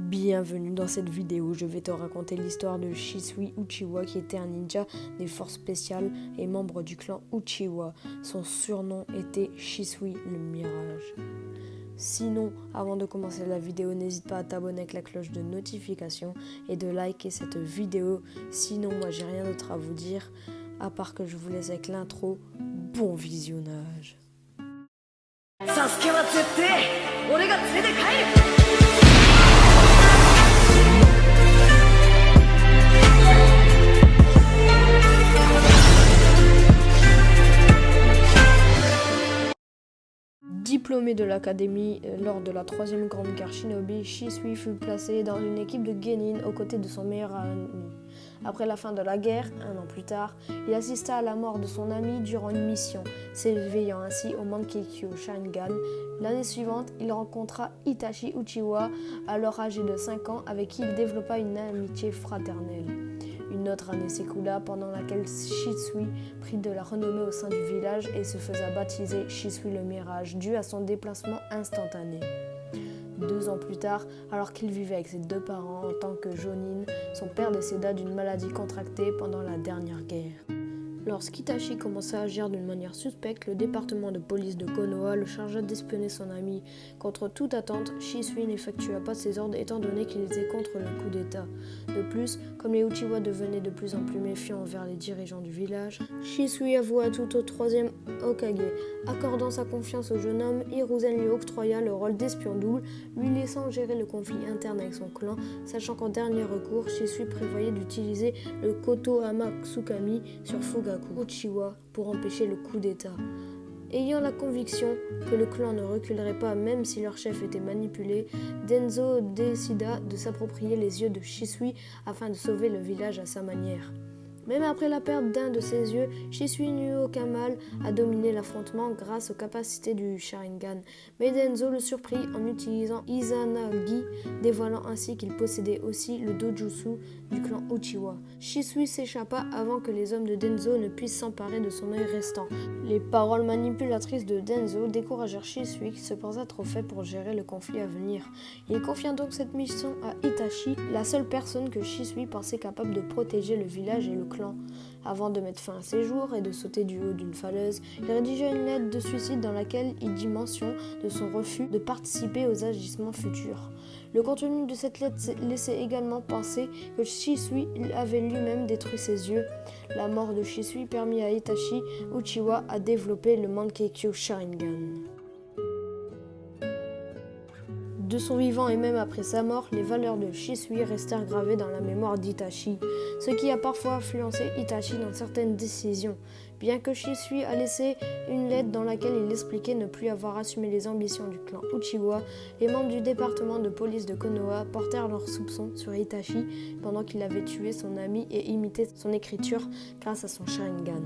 Bienvenue dans cette vidéo, je vais te raconter l'histoire de Shisui Uchiwa qui était un ninja des forces spéciales et membre du clan Uchiwa. Son surnom était Shisui le Mirage. Sinon, avant de commencer la vidéo, n'hésite pas à t'abonner avec la cloche de notification et de liker cette vidéo. Sinon, moi j'ai rien d'autre à vous dire, à part que je vous laisse avec l'intro. Bon visionnage. Diplômé de l'académie lors de la troisième grande guerre shinobi, Shisui fut placé dans une équipe de genin aux côtés de son meilleur ami. Après la fin de la guerre, un an plus tard, il assista à la mort de son ami durant une mission, s'éveillant ainsi au Mangekyō Sharingan. L'année suivante, il rencontra Itachi Uchiwa, alors âgé de 5 ans, avec qui il développa une amitié fraternelle. Une autre année s'écoula pendant laquelle Shisui prit de la renommée au sein du village et se faisait baptiser Shisui le Mirage, dû à son déplacement instantané. 2 ans plus tard, alors qu'il vivait avec ses 2 parents en tant que jonin, son père décéda d'une maladie contractée pendant la dernière guerre. Lorsqu'Itachi commença à agir d'une manière suspecte, le département de police de Konoha le chargea d'espionner son ami. Contre toute attente, Shisui n'effectua pas ses ordres étant donné qu'il était contre le coup d'état. De plus, comme les Uchiwa devenaient de plus en plus méfiants envers les dirigeants du village, Shisui avoua tout au 3e Hokage. Accordant sa confiance au jeune homme, Hiruzen lui octroya le rôle d'espion double, lui laissant gérer le conflit interne avec son clan, sachant qu'en dernier recours, Shisui prévoyait d'utiliser le Kotohama Tsukami sur Fugaku Uchiwa pour empêcher le coup d'état. Ayant la conviction que le clan ne reculerait pas même si leur chef était manipulé, Denzo décida de s'approprier les yeux de Shisui afin de sauver le village à sa manière. Même après la perte d'un de ses yeux, Shisui n'eut aucun mal à dominer l'affrontement grâce aux capacités du Sharingan. Mais Denzo le surprit en utilisant Izanagi, dévoilant ainsi qu'il possédait aussi le dojutsu du clan Uchiwa. Shisui s'échappa avant que les hommes de Denzo ne puissent s'emparer de son œil restant. Les paroles manipulatrices de Denzo découragèrent Shisui qui se pensa trop faible pour gérer le conflit à venir. Il confia donc cette mission à Itachi, la seule personne que Shisui pensait capable de protéger le village et le clan. Avant de mettre fin à ses jours et de sauter du haut d'une falaise, il rédigea une lettre de suicide dans laquelle il dit mention de son refus de participer aux agissements futurs. Le contenu de cette lettre laissait également penser que Shisui avait lui-même détruit ses yeux. La mort de Shisui permit à Itachi Uchiwa à développer le Mangekyō Sharingan. De son vivant et même après sa mort, les valeurs de Shisui restèrent gravées dans la mémoire d'Itachi, ce qui a parfois influencé Itachi dans certaines décisions. Bien que Shisui a laissé une lettre dans laquelle il expliquait ne plus avoir assumé les ambitions du clan Uchiwa, les membres du département de police de Konoha portèrent leurs soupçons sur Itachi pendant qu'il avait tué son ami et imité son écriture grâce à son Sharingan.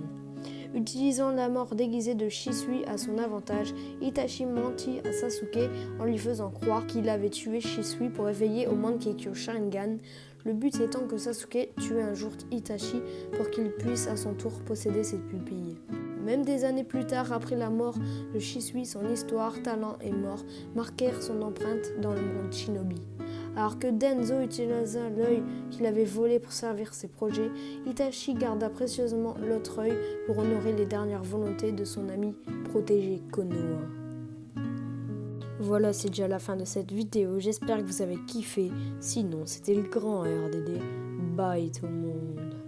Utilisant la mort déguisée de Shisui à son avantage, Itachi mentit à Sasuke en lui faisant croire qu'il avait tué Shisui pour éveiller au Mangekyō Sharingan, le but étant que Sasuke tue un jour Itachi pour qu'il puisse à son tour posséder ses pupilles. Même des années plus tard, après la mort de Shisui, son histoire, talent et mort marquèrent son empreinte dans le monde shinobi. Alors que Denzo utilisa l'œil qu'il avait volé pour servir ses projets, Itachi garda précieusement l'autre œil pour honorer les dernières volontés de son ami protégé Konoha. Voilà, c'est déjà la fin de cette vidéo. J'espère que vous avez kiffé. Sinon, c'était le grand RDD. Bye tout le monde.